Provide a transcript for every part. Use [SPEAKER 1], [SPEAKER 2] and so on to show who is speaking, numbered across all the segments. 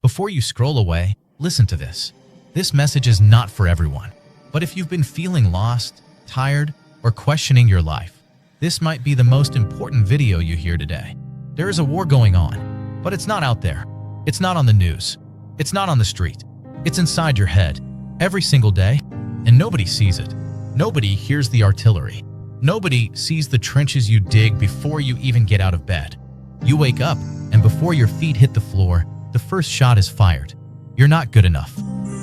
[SPEAKER 1] Before you scroll away, listen to this. This message is not for everyone. But if you've been feeling lost, tired, or questioning your life, this might be the most important video you hear today. There is a war going on, but it's not out there. It's not on the news. It's not on the street. It's inside your head, every single day, and nobody sees it. Nobody hears the artillery. Nobody sees the trenches you dig before you even get out of bed. You wake up, and before your feet hit the floor, the first shot is fired. You're not good enough.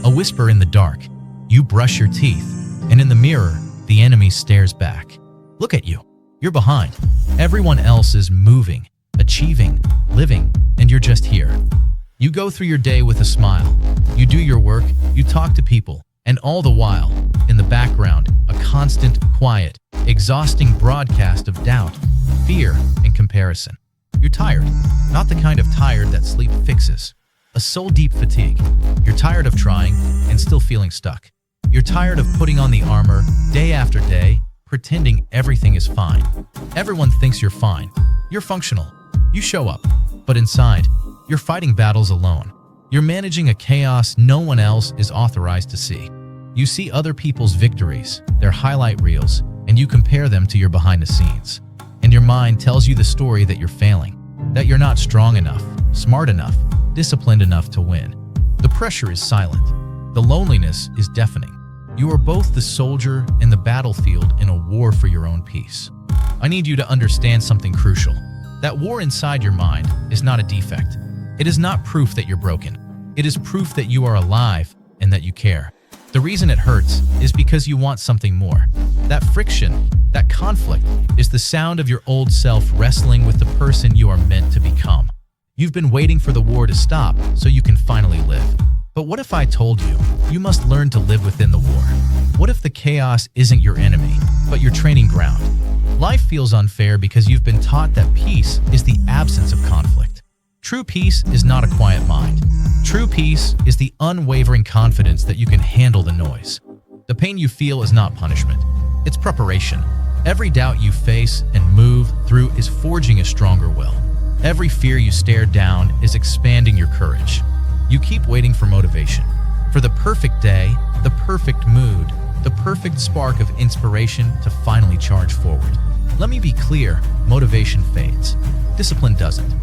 [SPEAKER 1] A whisper in the dark. You brush your teeth, and in the mirror, the enemy stares back. Look at you. You're behind. Everyone else is moving, achieving, living, and you're just here. You go through your day with a smile. You do your work, you talk to people, and all the while, in the background, a constant, quiet, exhausting broadcast of doubt, fear, and comparison. You're tired, not the kind of tired that sleep fixes. A soul-deep fatigue. You're tired of trying and still feeling stuck. You're tired of putting on the armor day after day, pretending everything is fine. Everyone thinks you're fine. You're functional. You show up. But inside, you're fighting battles alone. You're managing a chaos no one else is authorized to see. You see other people's victories, their highlight reels, and you compare them to your behind the scenes. And your mind tells you the story that you're failing, that you're not strong enough, smart enough, disciplined enough to win. The pressure is silent. The loneliness is deafening. You are both the soldier and the battlefield in a war for your own peace. I need you to understand something crucial. That war inside your mind is not a defect. It is not proof that you're broken. It is proof that you are alive and that you care. The reason it hurts is because you want something more. That friction, that conflict, is the sound of your old self wrestling with the person you are meant to become. You've been waiting for the war to stop so you can finally live. But what if I told you, you must learn to live within the war? What if the chaos isn't your enemy, but your training ground? Life feels unfair because you've been taught that peace is the absence of conflict. True peace is not a quiet mind. True peace is the unwavering confidence that you can handle the noise. The pain you feel is not punishment. It's preparation. Every doubt you face and move through is forging a stronger will. Every fear you stare down is expanding your courage. You keep waiting for motivation, for the perfect day, the perfect mood, the perfect spark of inspiration to finally charge forward. Let me be clear, motivation fades. Discipline doesn't.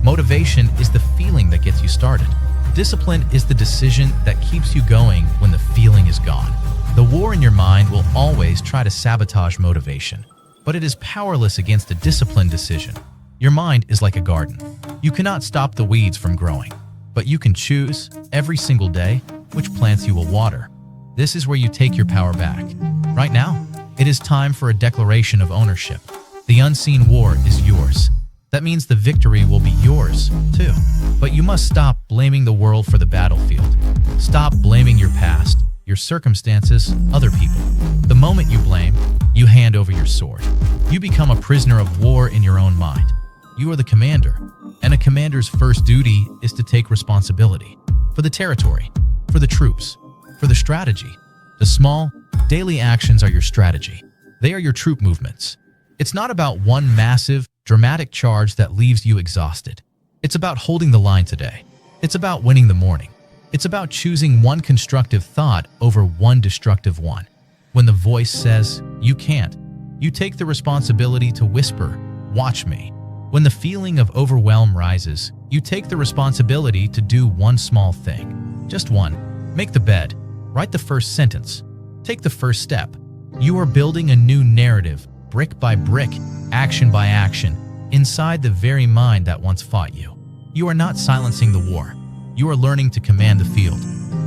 [SPEAKER 1] Motivation is the feeling that gets you started. Discipline is the decision that keeps you going when the feeling is gone. The war in your mind will always try to sabotage motivation, but it is powerless against a disciplined decision. Your mind is like a garden. You cannot stop the weeds from growing, but you can choose, every single day, which plants you will water. This is where you take your power back. Right now, it is time for a declaration of ownership. The unseen war is yours. That means the victory will be yours, too. But you must stop blaming the world for the battlefield. Stop blaming your past, your circumstances, other people. The moment you blame, you hand over your sword. You become a prisoner of war in your own mind. You are the commander, and a commander's first duty is to take responsibility for the territory, for the troops, for the strategy. The small, daily actions are your strategy. They are your troop movements. It's not about one massive, dramatic charge that leaves you exhausted. It's about holding the line today. It's about winning the morning. It's about choosing one constructive thought over one destructive one. When the voice says, "You can't," you take the responsibility to whisper, "Watch me." When the feeling of overwhelm rises, you take the responsibility to do one small thing. Just one. Make the bed. Write the first sentence. Take the first step. You are building a new narrative, brick by brick, action by action, inside the very mind that once fought you. You are not silencing the war. You are learning to command the field.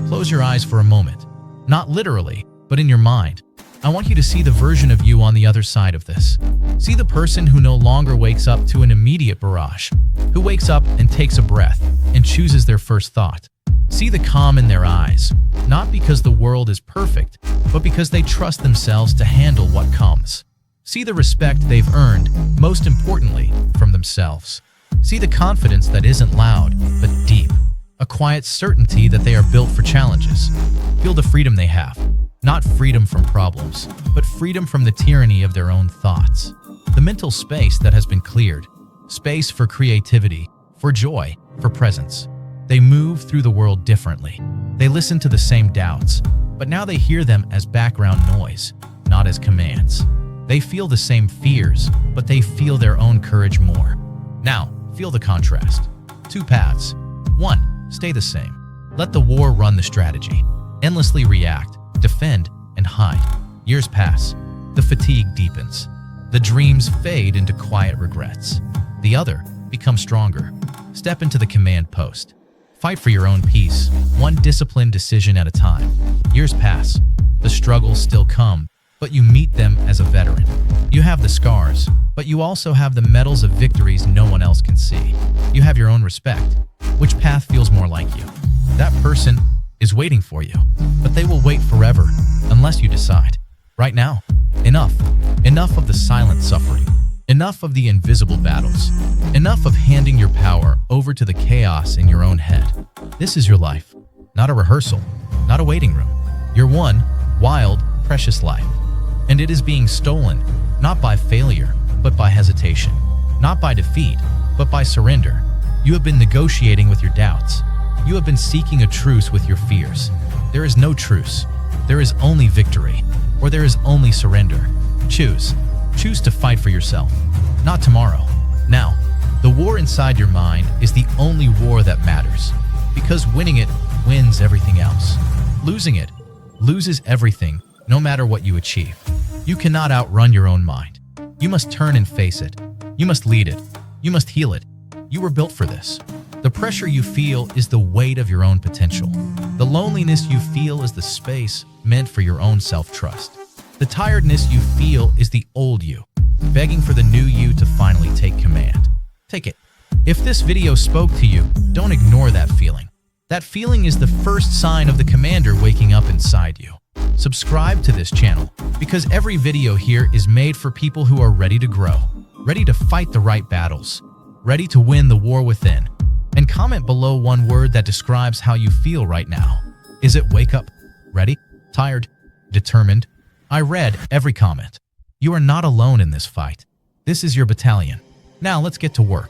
[SPEAKER 1] Close your eyes for a moment. Not literally, but in your mind. I want you to see the version of you on the other side of this. See the person who no longer wakes up to an immediate barrage, who wakes up and takes a breath and chooses their first thought. See the calm in their eyes, not because the world is perfect, but because they trust themselves to handle what comes. See the respect they've earned, most importantly, from themselves. See the confidence that isn't loud, but deep. A quiet certainty that they are built for challenges. Feel the freedom they have. Not freedom from problems, but freedom from the tyranny of their own thoughts. The mental space that has been cleared. Space for creativity, for joy, for presence. They move through the world differently. They listen to the same doubts, but now they hear them as background noise, not as commands. They feel the same fears, but they feel their own courage more. Now, feel the contrast. Two paths. One, stay the same. Let the war run the strategy. Endlessly react, defend, and hide. Years pass. The fatigue deepens. The dreams fade into quiet regrets. The other, become stronger. Step into the command post. Fight for your own peace, one disciplined decision at a time. Years pass. The struggles still come, but you meet them as a veteran. You have the scars, but you also have the medals of victories no one else can see. You have your own respect. Which path feels more like you? That person is waiting for you, but they will wait forever unless you decide. Right now, enough. Enough of the silent suffering. Enough of the invisible battles. Enough of handing your power over to the chaos in your own head. This is your life, not a rehearsal, not a waiting room. Your one, wild, precious life. And it is being stolen, not by failure, but by hesitation. Not by defeat, but by surrender. You have been negotiating with your doubts. You have been seeking a truce with your fears. There is no truce. There is only victory, or there is only surrender. Choose. Choose to fight for yourself, not tomorrow. Now, the war inside your mind is the only war that matters, because winning it wins everything else. Losing it loses everything, no matter what you achieve. You cannot outrun your own mind. You must turn and face it. You must lead it. You must heal it. You were built for this. The pressure you feel is the weight of your own potential. The loneliness you feel is the space meant for your own self-trust. The tiredness you feel is the old you, begging for the new you to finally take command. Take it. If this video spoke to you, don't ignore that feeling. That feeling is the first sign of the commander waking up inside you. Subscribe to this channel, because every video here is made for people who are ready to grow, ready to fight the right battles, ready to win the war within. And comment below one word that describes how you feel right now. Is it wake up, ready, tired, determined? I read every comment. You are not alone in this fight. This is your battalion. Now let's get to work.